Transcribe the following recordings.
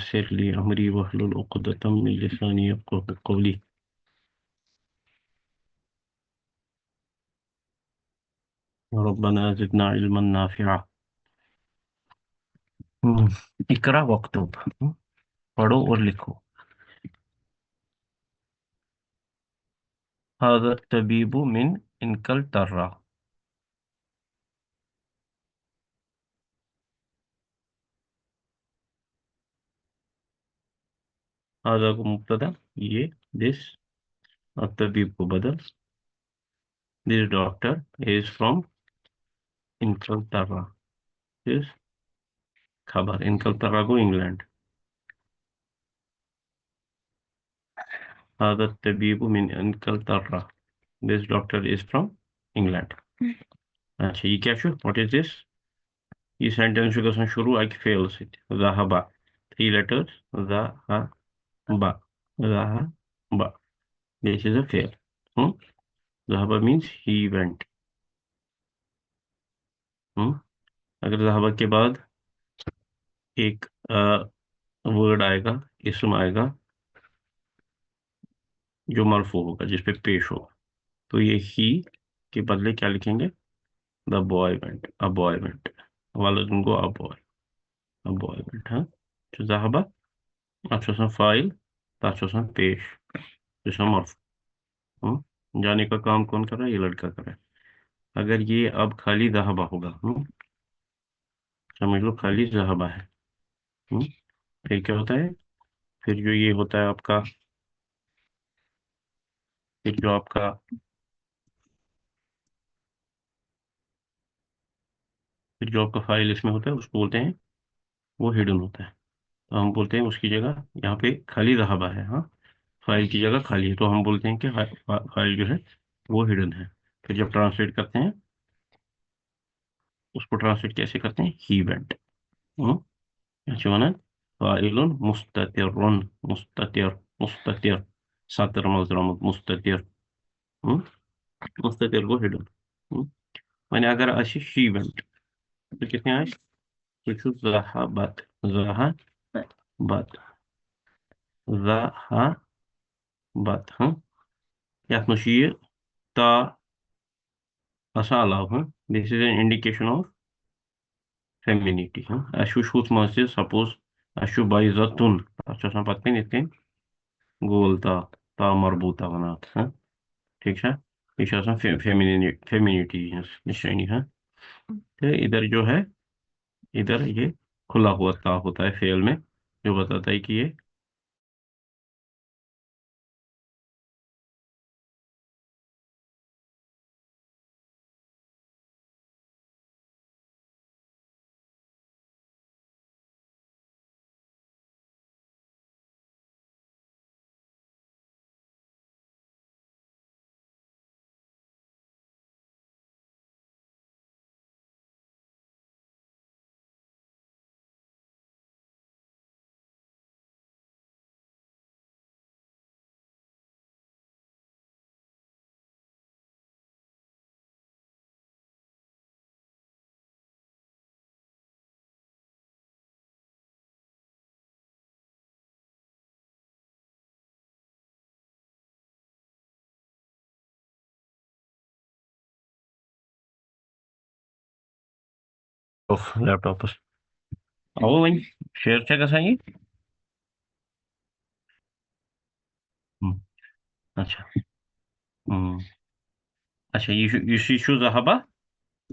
يسر لي أمري واحلل عقدة من لساني يفقهوا قولي. ربنا زدنا علما نافعا. اقرأ واكتب. پڑھو اور لکھو. هذا الطبيب من انکلترا. هذا کو مبتدا، یہ this، الطبیب کو بدل. This doctor is from انکلترا. This خبر، انکلترا کو انگلینڈ. هذا الطبيب من انکلترا. This doctor is from England. اچھا یہ کیا چھو؟ What is this؟ یہ سینٹنس چھو گژھان شروع اکہ فعل سۭتۍ. ذهب. 3 letters. ذهب. ذهب. This is a fail. ذهب means he went. اگر ذهب کے بعد ایک ورڈ آئے گا، اسم آئے گا جو مرفوع ہوگا، جس پہ پیش ہوگا، تو یہ ہی کے بدلے کیا لکھیں گے؟ The boy went. A boy went. والدن کو ا بوائے وینٹ. جو ذهب اتھ چھُ آسان فاعل، تتھ چھُ آسان پیش، جو آسان مرفوع. جانے کا کام کون کر رہا ہے؟ یہ لڑکا کر رہا ہے. اگر یہ اب خالی ذهب ہوگا، سمجھ لو خالی ذهب ہے. پھر کیا ہوتا ہے؟ پھر جو یہ ہوتا ہے آپ کا، پھر جو آپ کا فائل اس میں ہوتا ہے، اس کو بولتے ہیں، وہ ہڈن ہوتا ہے. تو ہم بولتے ہیں اس کی جگہ یہاں پہ خالی ذهب ہے، فائل کی جگہ خالی ہے، تو ہم بولتے ہیں کہ فائل جو ہے وہ ہڈن ہے. پھر جب ٹرانسلیٹ کرتے ہیں اس کو ٹرانسلیٹ کیسے کرتے ہیں؟ He went. اچھا ونان فاعل مستتر. مستتر ساتر مزرمت مستتر. مستتر گو ہڈن. وۄنۍ اگر آسہِ شی وینٹ تو کتنے آسہِ؟ سُہ چھُ ذهبت. ذهبت. یتھ منٛز چھُ یہِ تا آسان علاوٕ. دِس از این انڈیکیشن آف فیمینِٹی. اَسہِ وٕچھ ہُتھ منٛز تہِ سپوز اَسہِ چھُ بایزتُن، تَتھ چھُ آسان پتہٕ کَنۍ یِتھ کٔنۍ گول تا مربوٗطہ وَنان اَتھ. ٹھیٖک چھا؟ یہ چھُ آسان فیمینِٹی ہٕنٛز نشٲنی. تو ادھر جو ہے، ادھر یہ کھلا ہوا تا ہوتا ہے فعل میں، جو بتاتا ہے کہ یہ لیپ ٹاپس او وۄنۍ شیر چھا گژھان یہ؟ اچھا اچھا یہ چھُ ذهبہ،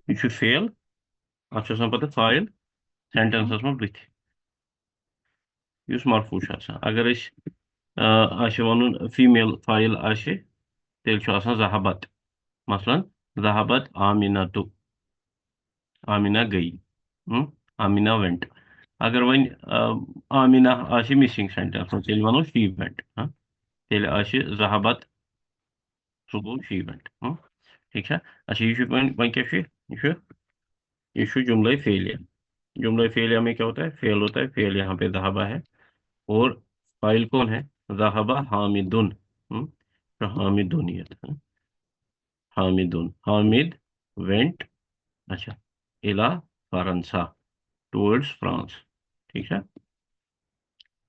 یہ چھُ فعل، اتھ چھُ آسان پتہٕ فاعل سینٹنسس منٛز بٕتھِ یُس مرفوع چھُ آسان. اگر أسۍ آسہِ ونُن فیٖمیل فاعل آسہِ تیٚلہِ چھُ آسان ذهبت. مثلاً ذهبت آمِنَتُ. آمِنہ گٔیہِ. آمِنہ وینٹ. اگر وۄنۍ آمِنہ آسہِ مِسنگ سینٹنس منٛز تیٚلہِ وَنو شی وینٹ. تیٚلہِ آسہِ ذهبت، سُہ گوٚو شی وینٹ. ٹھیک چھا؟ اچھا یہ وۄنۍ کیا چھُ یہ چھُ جملہ فعلیہ. جملہ فعلیہ میں کیا ہوتا ہے؟ فعل ہوتا ہے. فعل یہاں پہ ذهبہ ہے اور فاعل کون ہے؟ ذهب حامدن. حامدونیت. حامدن. حامد went اچھا الى فرنسا، ٹورڈز فرانس. ٹھیک ہے؟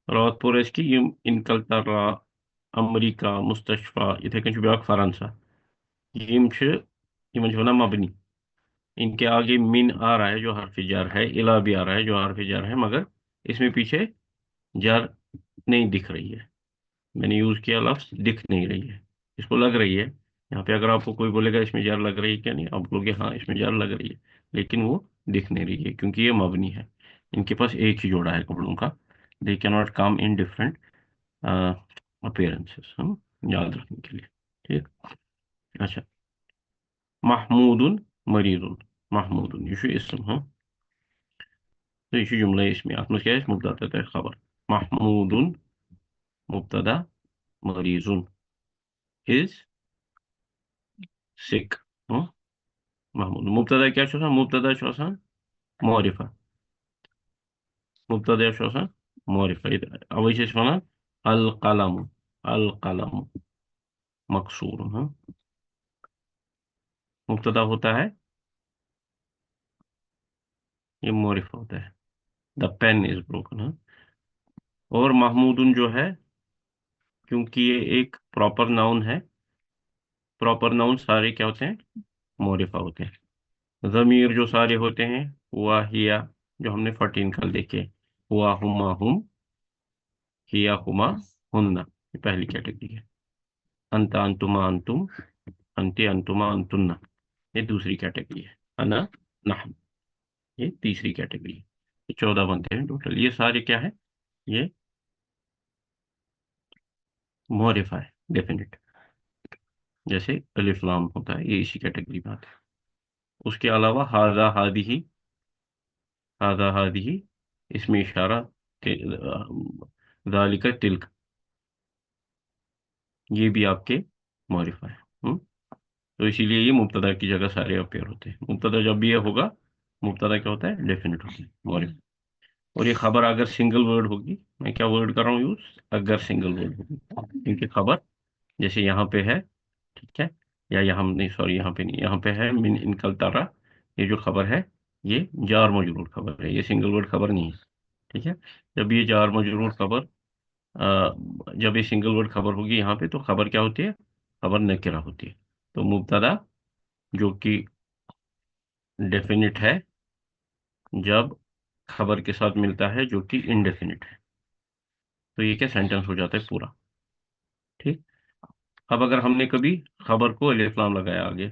رات پور اس کی انکل ترا امریکہ مستشفى اتھے کن بیاکھ فرانسا یم یمن ونان مبنی ان کے آگے من آ رہا ہے جو حرف جر ہے الا بھی آ رہا ہے جو حرف جر ہے مگر اس میں پیچھے جر نہیں دکھ رہی ہے میں نے یوز کیا لفظ دکھ نہیں رہی ہے اس کو لگ رہی ہے یہاں پہ اگر آپ کو کوئی بولے گا اس میں جر لگ رہی ہے کیا نہیں آپ بولو گے ہاں اس میں جر لگ رہی ہے لیکن وہ دکھ نہیں رہی ہے کیونکہ یہ مبنی ہے ان کے پاس ایک ہی جوڑا ہے کپڑوں کا دے کی not come in different appearances یاد رکھنے کے لیے ٹھیک اچھا محمود مریض محمود یہ چھُ اسم تو یہ چھُ جملہ اسمی اتھ منٛز کیٛاہ آسہِ مبتدا تہٕ خبر محمود مبتدا مریض is sick محمود مبتدا کیٛاہ چھُ آسان مبتدا چھُ آسان معرفہ مبتدا چھُ آسان معرفہ اوے چھِ أسۍ وَنان القلم القلم مقصور مبتدا ہوتا ہے یہ معرفہ ہوتا ہے دا پین از بروکن اور محمودن جو ہے کیونکہ یہ ایک پراپر ناؤن ہے پراپر ناؤن سارے کیا ہوتے ہیں معرفہ ہوتے ہیں ضمیر جو سارے ہوتے ہیں ہوا ہیا جو ہم نے 14 کل دیکھے ہوا ہما ہم ہیا ہما ہننا یہ پہلی کیٹیگری ہے انتا انتما انتم انتے انتما انتن یہ دوسری کیٹیگری ہے انا نحن یہ تیسری کیٹیگری ہے یہ 14 بنتے ہیں ٹوٹل یہ سارے کیا ہے یہ معرفہ ہے ڈیفینٹ جیسے الف لام ہوتا ہے یہ اسی کیٹیگری میں آتا ہے اس کے علاوہ ہاذا ہادی ہادی اس میں اشارہ ذالک تلک یہ بھی آپ کے معرفہ ہے تو اسی لیے یہ مبتدا کی جگہ سارے اپیئر ہوتے ہیں مبتدا جب بھی یہ ہوگا مبتدا کیا ہوتا ہے ڈیفینٹ ہوتا ہے معرفہ اور یہ خبر اگر سنگل ورڈ ہوگی میں کیا ورڈ کر رہا ہوں یوز اگر سنگل ورڈ ہوگی کیونکہ خبر جیسے یہاں پہ ہے ٹھیک ہے یا یہاں نہیں سوری یہاں پہ نہیں یہاں پہ ہے من انکل ترا یہ جو خبر ہے یہ جار مجرور خبر ہے یہ سنگل ورڈ خبر نہیں ہے ٹھیک ہے جب یہ جار مجرور خبر جب یہ سنگل ورڈ خبر ہوگی یہاں پہ تو خبر کیا ہوتی ہے خبر نکرہ ہوتی ہے تو مبتدا جو کہ ڈیفینٹ ہے جب خبر کے ساتھ ملتا ہے جو کہ انڈیفینٹ ہے تو یہ کیا سینٹنس ہو جاتا ہے پورا ٹھیک اب اگر ہم نے کبھی خبر کو الف لام لگایا آگے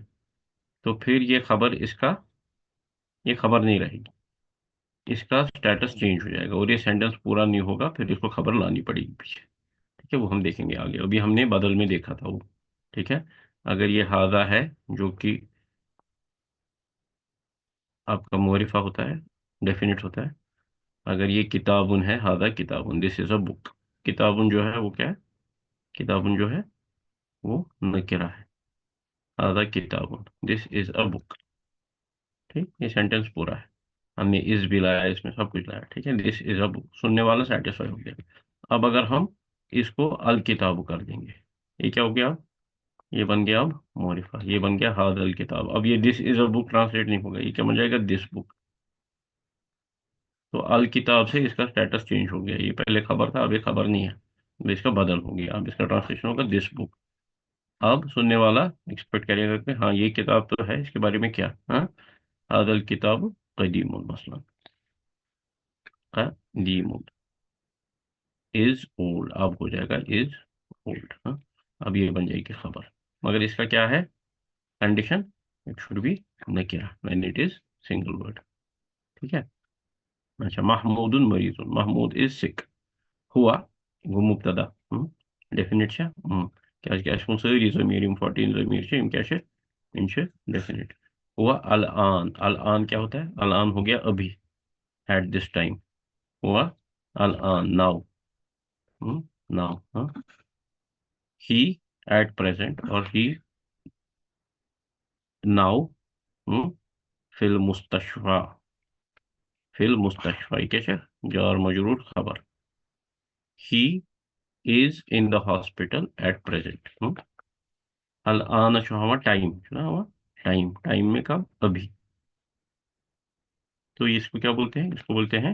تو پھر یہ خبر یہ خبر نہیں رہے گی اس کا سٹیٹس چینج ہو جائے گا اور یہ سینٹنس پورا نہیں ہوگا پھر اس کو خبر لانی پڑے گی پیچھے ٹھیک ہے وہ ہم دیکھیں گے آگے ابھی ہم نے بدل میں دیکھا تھا وہ ٹھیک ہے اگر یہ ہاذا ہے جو کہ آپ کا معرفہ ہوتا ہے ڈیفینٹ ہوتا ہے اگر یہ کتابن ہے ہاذا کتابن دس از اے بک کتابن جو ہے وہ کیا ہے کتابن جو ہے وہ نکرہ ہے ہاذا کتابن دس از اے بک ٹھیک یہ سینٹینس پورا ہے ہم نے اس بھی لایا اس میں سب کچھ لایا ٹھیک ہے دس از اے بک سننے والا سیٹسفائی ہو گیا اب اگر ہم اس کو الکتاب کر دیں گے یہ کیا ہو گیا یہ بن گیا اب معرفہ یہ بن گیا ہاذا الکتاب اب یہ دس از اے بک ٹرانسلیٹ نہیں ہوگا یہ کیا بن جائے گا دس بک تو الکتاب سے اس کا سٹیٹس چینج ہو گیا یہ پہلے خبر تھا اب یہ خبر نہیں ہے اب اس کا بدل ہو گیا اب اس کا ٹرانسلیشن ہوگا دس بک اب سننے والا ایکسپیکٹ کرے گا کہ ہاں یہ کتاب تو ہے اس کے بارے میں کیا ہاں هذا الكتاب قدیم مثلا قدیم از اولڈ اب ہو جائے گا از اولڈ اب یہ بن جائے گی خبر مگر اس کا کیا ہے کنڈیشن اٹ شوڈ بی نکرہ when it is single word ٹھیک ہے اچھا محمود مریض محمود از سک ہوا گو مبتدا ڈیفینٹ چھا کیازِ اسہِ ووٚن سٲری ضمیٖر یِم 14 ضمیٖر چھِ یِم کیٛاہ چھِ یِم چھِ ڈیفینٹ ہوا الان الان کیا ہوتا ہے الان ہو گیا ابھی ایٹ دس ٹائم ہوا الان ناؤ ناؤ ہی ایٹ پریزنٹ اور ہی ناؤ فی المستشفى فی المستشفى یہ کیا چھا جار مجرور خبر ہی is in the hospital at present الان چھُ ہاوان ٹائم چھُ نا ہاوان ٹائم میں کب ابھی تو اس کو کیا بولتے ہیں اس کو بولتے ہیں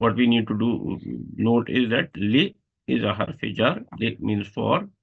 what we need to do note is that li is a harf jar, li means for,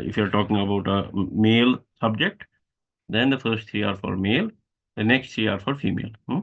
if you are talking about a male subject, then the first 3 are for male, the next 3 are for female।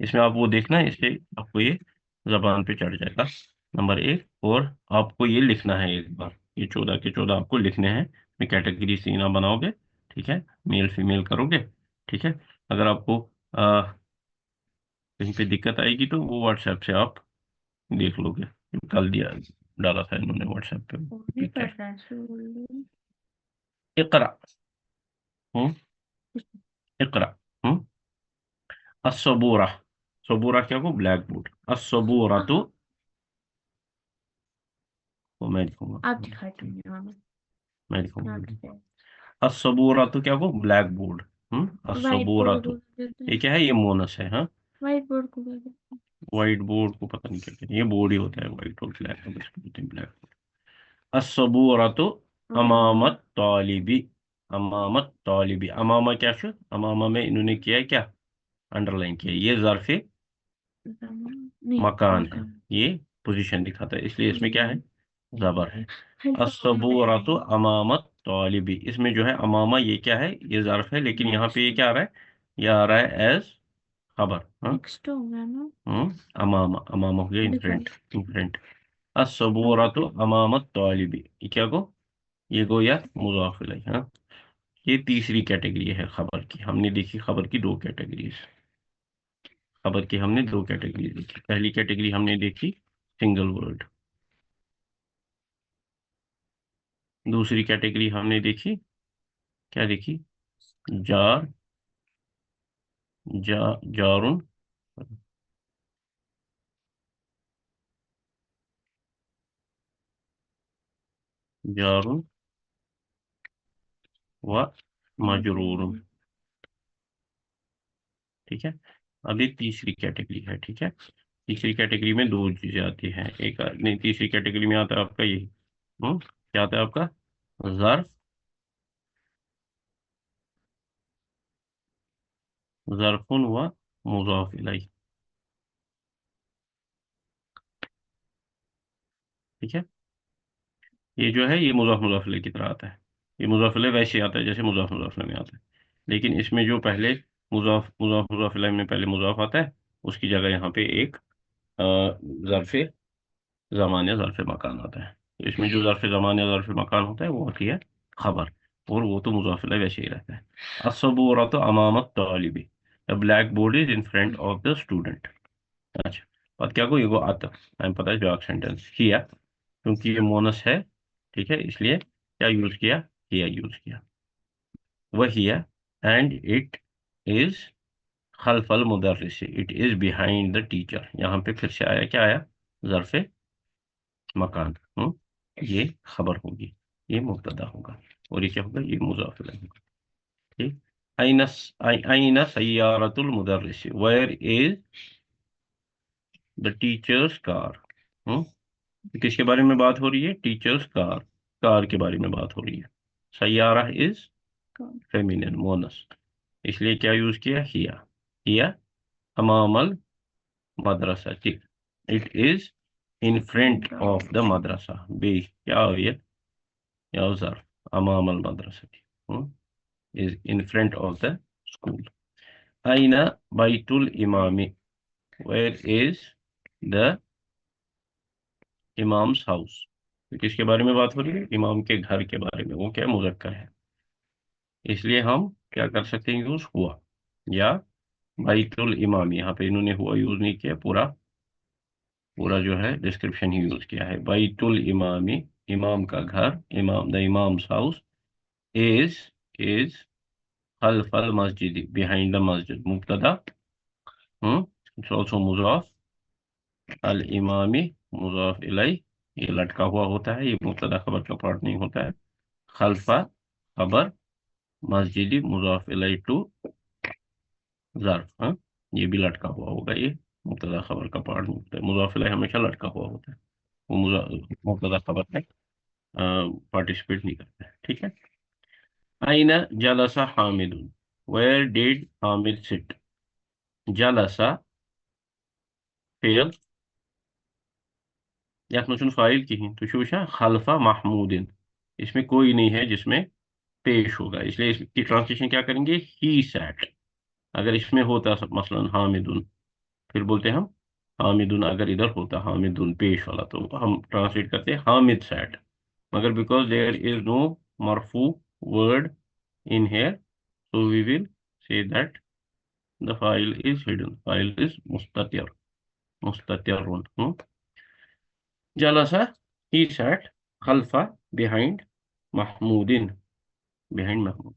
اس میں آپ وہ دیکھنا ہے، اس سے آپ کو یہ زبان پہ چڑھ جائے گا نمبر 1۔ اور آپ کو یہ لکھنا ہے ایک بار، یہ 14 کے 14 آپ کو لکھنے ہیں، میں کیٹیگری سینا بناؤ گے، ٹھیک ہے، میل فیمیل کرو گے، ٹھیک ہے۔ اگر آپ کو کہیں پہ دقت آئے گی تو وہ واٹس ایپ سے آپ دیکھ لو گے، کل دیا ڈالا تھا انہوں نے واٹس ایپ پہ، ٹھیک ہے۔ اقرا، ہوں اقرا، ہوں الصبورہ، صبورہ کیا کو بلیک بورڈ، الصبورہ تو وہ میں لکھوں گا، آپ دکھاتے ہیں میں لکھوں گا الصبورہ تو کیا کو بلیک بورڈ، وائٹ الصبورہ تو بورڈ، یہ کیا ہے، یہ مونس ہے، ہاں وائٹ بورڈ کو وائٹ بورڈ کو پتہ نہیں کیا کہتے ہیں، یہ بورڈ ہی ہوتا ہے وائٹ اور بلیک، اس کو بولتے ہیں بلیک بورڈ۔ الصبورہ تو امامت طالبی، امامت طالبی، امامہ کیا چھو، امامہ میں انہوں نے کیا کیا، انڈر لائن کیا، یہ ظرف مکان ہے، یہ پوزیشن دکھاتا ہے، اس لیے اس میں کیا ہے، زبر ہے۔ الصبورۃ امامت طالبی، اس میں جو ہے امامہ یہ کیا ہے، یہ ظرف ہے، لیکن یہاں پہ یہ کیا آ رہا ہے، یہ آ رہا ہے ایز خبر، امامہ، امامہ ہو گیا انفرنٹ، انفرنٹ۔ الصبورۃ امامت طالبی، یہ کیا گو، یہ گو یا مضاف الیہ، ہاں۔ یہ تیسری کیٹیگری ہے خبر کی، ہم نے دیکھی خبر کی 2 کیٹیگریز، خبر کی ہم نے 2 کیٹیگری دیکھی، پہلی کیٹیگری ہم نے دیکھی سنگل ورڈ، دوسری کیٹیگری ہم نے دیکھی کیا دیکھی، جار، جارن، جارن و مجرور، ٹھیک ہے۔ اب یہ تیسری کیٹیگری ہے، ٹھیک ہے، تیسری کیٹیگری میں 2 چیزیں آتی ہیں، ایک نہیں، تیسری کیٹیگری میں آتا ہے آپ کا یہی، کیا آتا ہے آپ کا، ظرف، ظرف و مضاف الیہ، ٹھیک ہے۔ یہ جو ہے یہ مضاف مضاف الیہ کی طرح آتا ہے، یہ مضاف الیہ ویسے آتا ہے جیسے مضاف مضاف الیہ میں آتا ہے، لیکن اس میں جو پہلے مضاف مضاف مضاف الیہ میں پہلے مضاف آتا ہے، اس کی جگہ یہاں پہ ایک ظرف زمان یا ظرف مکان آتا ہے، اس میں جو ظرف زمان یا ظرف مکان ہوتا ہے وہ ہوتی ہے خبر، اور وہ تو مضاف الیہ ویسے ہی رہتا ہے۔ الصبورۃ امام الطالب، the blackboard is in front of the student، اچھا، بات کیا کو، یہ کو آتا ہے پتہ ہے جواب سینٹینس کیا، کیونکہ یہ مونس ہے، ٹھیک ہے، اس لیے کیا یوز کیا، کیا یوز کیا، وہی ہے، اینڈ اٹ از خلف المدرس، it is behind the teacher, یہاں پہ پھر سے آیا کیا آیا، ظرف مکان، یہ خبر ہوگی، یہ مبتدا ہوگا، اور یہ کیا ہوگا، یہ مضاف الیہ ہوگا، ٹھیک۔ این سیارۃ المدرس، where is the teacher's car, کس کے بارے میں بات ہو رہی ہے، ٹیچرس کار، کار کے بارے میں بات ہو رہی ہے، سیارہ از فیمینن مونس، اس لیے کیا یوز کیا، ہیا امام المدرسہ، ٹھیک، it is in front of the مدرسہ، بی کیا ہو یہ، یا ظرف امام المدرسہ is in front of the school۔ أين بيت الإمام، where is the imam's house، کس کے بارے میں بات ہو رہی ہے، امام کے گھر کے بارے میں، وہ کیا مذکر ہے، اس لیے ہم کیا کر سکتے ہیں، یوز ہوا، یا بیت الامام، یہاں پہ انہوں نے ہوا یوز نہیں کیا، پورا جو ہے ڈسکرپشن ہی یوز کیا ہے، بیت الامام، امام کا گھر، امام دا امام's house is خلف المسجد، behind the مسجد، مبتدا، it's also مضاف، الامامی مضاف الیہ، یہ لٹکا ہوا ہوتا ہے، یہ مبتدا خبر کا پارٹ نہیں ہوتا ہے، خلفہ خبر، مسجد مضاف الیہ ٹو ظرف، یہ بھی لٹکا ہوا ہوگا، یہ مبتدا خبر کا پارٹ نہیں ہوتا ہے، مضاف الیہ ہمیشہ لٹکا ہوا ہوتا ہے، وہ مبتدا خبر میں پارٹیسپیٹ نہیں کرتا ہے، ٹھیک ہے۔ أين جلس Hamid, where did Hamid sit، جلس فعل یتھ منٛز چھُنہٕ فاعل کہین، تُہۍ چھِو وٕچھان خلفہ محمودن، اس میں کوئی نہیں ہے جس میں پیش ہوگا، اس لیے اس کی ٹرانسلیشن کیا کریں گے، ہی سیٹ، اگر اس میں ہوتا مثلاً حامدن پھر بولتے ہیں ہم حامدن، اگر ادھر ہوتا حامدن پیش والا تو ہم ٹرانسلیٹ کرتے ہیں حامد سیٹ، مگر بیکاز دیر از نو مرفوع word in here, so we will say that the file is hidden. File is mustatir. Mustatirun. Jalasa, he sat. Khalfa, behind. Mahmudin, behind Mahmud.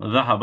ذهب,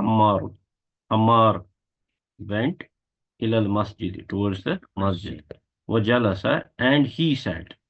Ammar, Ammar went إلى المسجد, towards the masjid. وجلس, and he sat.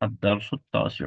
الدرس التاسع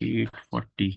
8:40।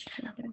trader.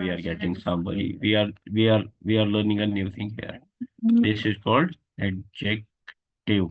we are getting somebody. We are learning a new thing here. This is called adjective.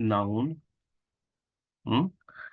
noun,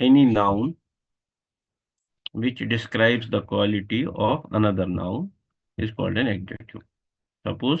Any noun which describes the quality of another noun is called an adjective. Suppose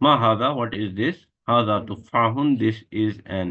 Ma hada, what is this? Hada tufahun, this is an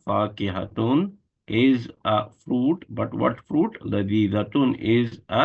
fakihatun is a fruit, but what fruit? Ladhidatun is a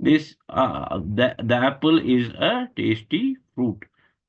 This the apple is a tasty fruit.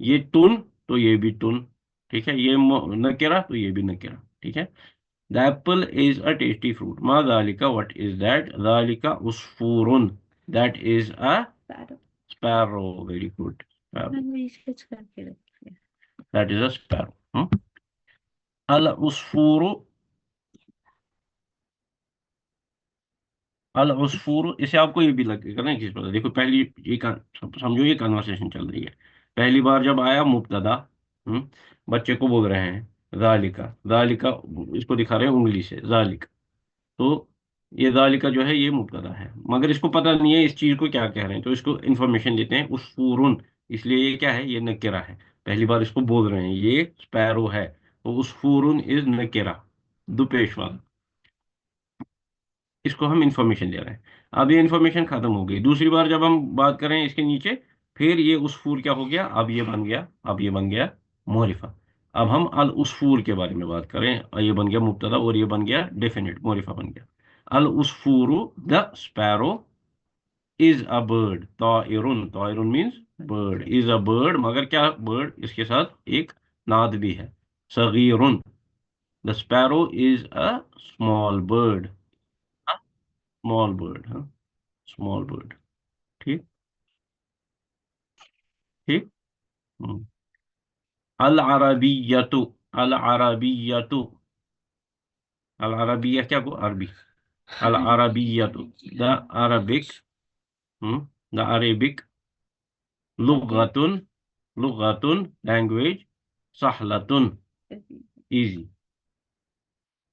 یہ تن تو یہ بھی تن، ٹھیک ہے، یہ نکرہ تو یہ بھی نکرہ، ٹھیک ہے. The apple is a tasty fruit. ما ذالک what is that؟ ذالک عصفور. That is a sparrow. Very good. Sparrow. میں نے اسکیچ کر کے رکھی ہے. That is a sparrow. العصفور. العصفور، اسے آپ کو یہ بھی لگے گا نا کس پتہ. دیکھو پہلی سمجھو یہ کنورسیشن چل رہی ہے. پہلی بار جب آیا مبتدا، بچے کو بول رہے ہیں ذالکا. ذالکا اس کو دکھا رہے ہیں انگلی سے ذالک. تو یہ ذالکا جو ہے یہ مبتدا ہے، مگر اس کو پتہ نہیں ہے اس چیز کو کیا کہہ رہے ہیں، تو اس کو انفارمیشن دیتے ہیں عصفورن. اس لیے یہ کیا ہے، یہ نکرہ ہے. پہلی بار اس کو بول رہے ہیں یہ سپیرو ہے، تو عصفورن از نکرہ، دو پیش والا. اس کو ہم انفارمیشن دے رہے ہیں. اب یہ انفارمیشن ختم ہو گئی. دوسری بار جب ہم بات کریں اس کے نیچے، پھر یہ عصفور کیا ہو گیا، اب یہ بن گیا معرفہ. اب ہم العصفور کے بارے میں بات کریں. یہ بن گیا مبتدا اور یہ بن گیا ڈیفینیٹ، معرفہ بن گیا. العصفور the sparrow is a bird. طائرن means bird, is a bird, مگر کیا برڈ، اس کے ساتھ ایک ناد بھی ہے. صغیرن. The sparrow is a small bird. Small bird, ہاں، اسمال برڈ. ٹھیک ٹھیک. العربیت. العربیت. العربیہ کیا کو عربی. العربیت. The Arabic. The Arabic. لغتن. لغتن language. سہلتن easy.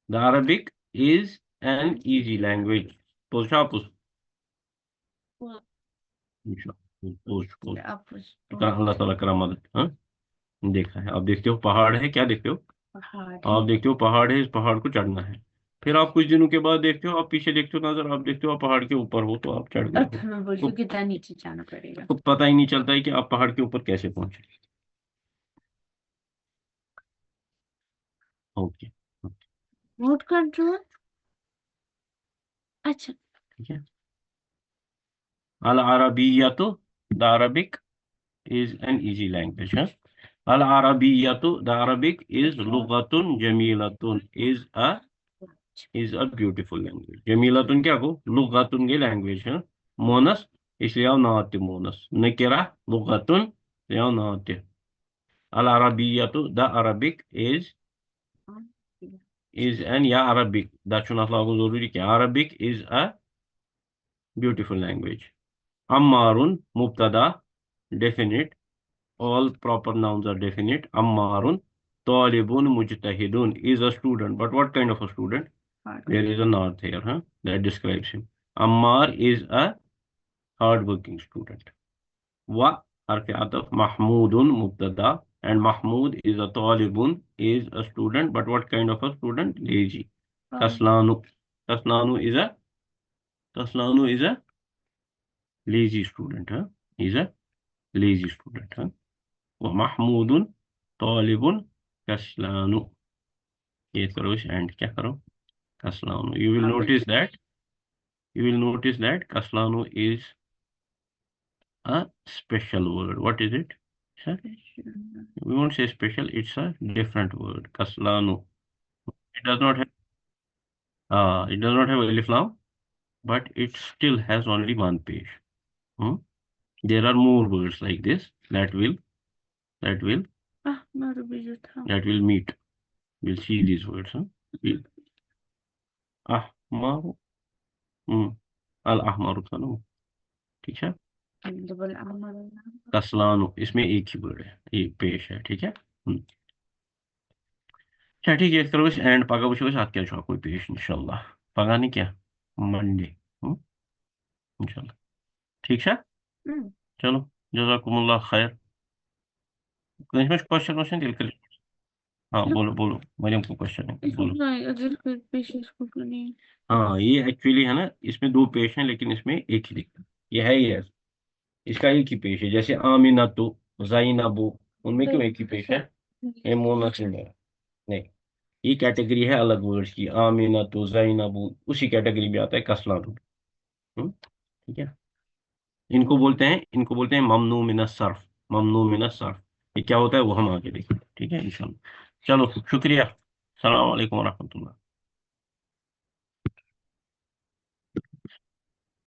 The Arabic is an easy language. پوچھا پوچھ. اللہ تعالیٰ کرا مدد. ہاں دیکھا ہے، آپ دیکھتے ہو پہاڑ ہے، کیا دیکھتے ہو، آپ دیکھتے ہو پہاڑ ہے، اس پہاڑ کو چڑھنا ہے. پھر آپ کچھ دنوں کے بعد دیکھتے ہو، آپ پیچھے دیکھتے ہو نظر، آپ دیکھتے ہو آپ پہاڑ کے اوپر ہو، تو آپ چڑھ گئے ہو. کتنا نیچے جانا پڑے گا، تو پتہ ہی نہیں چلتا ہے کہ آپ پہاڑ کے اوپر کیسے پہنچے. Okay remote control. اچھا ٹھیک ہے. العربیت. The Arabic is an easy language. Huh? العربیت. The Arabic is لغتن جمیلتن. is a beautiful language. جمیلتن کیا کو، لغتن کے لینگویج ہے. مونس اس لیے نات مونس. نکرہ لغتن یا نات. العربیت. The Arabic is an یا عربک دا چھُنہٕ اَتھ لاگُن ضروٗری کینٛہہ. Arabic is a beautiful language. Ammarun mubtada definite. All proper nouns are definite. Ammarun. Talibun mujtahidun is a student. But what kind of a student? There is a not here, huh? That describes him. Ammar is a hard-working student. Wa harfi ataf. Mahmudun mubtada. And Mahmud is a talibun, is a student. But what kind of a student? Lazy. Kaslanu. Kaslanu is a lazy student. Huh? He's a lazy student. Huh? ومحمود طالب كسلان. یہ کرو us and کیا کرو، کسلانو. You will notice that کسلانو is a special word. What is it? Sir? We won't say special, it's a different word. Kaslanu. It does not have alif lam, but it still has only one page. There are more words like this that will meet. We'll see these words. Ahmar. Al-ahmaru تھا نا، ٹھیک ہے. کسلانو اس میں ایک ہی word ہے، ایک پیش ہے، ٹھیک ہے. اچھا ٹھیک ہے، کرو اس اینڈ پگہ وچھو اتھ کیا چھُ کوئی پیش انشاءاللہ. پگہ نہیں کیا، منڈے انشاءاللہ. ٹھیک ہے. چلو جزاکم اللہ خیر. کٲنٛسہِ ما چھُ کوسچن تیٚلہِ کٔرِو. ہاں بولو مریم کو کوشچن ہے، بولو. ہاں یہ ایکچولی ہے نا، اس میں دو پیش ہیں لیکن اس میں ایک ہی دکھتا ہے. یہ ہے یہ اس کا ایک ہی پیش ہے. جیسے آمیناتو، زینبو، ان میں کیوں ایک ہی پیش ہے؟ یہ مونس نہیں، یہ کیٹیگری ہے الگ ورڈز کی. آمیناتو، زینبو اسی کیٹیگری میں آتا ہے کسلانو. ٹھیک ہے. ان کو بولتے ہیں ممنوع من الصرف. ممنوع من الصرف یہ کیا ہوتا ہے وہ ہم آگے دیکھیں گے، ٹھیک ہے انشاءاللہ. چلو شکریہ. السلام علیکم ورحمۃ اللہ.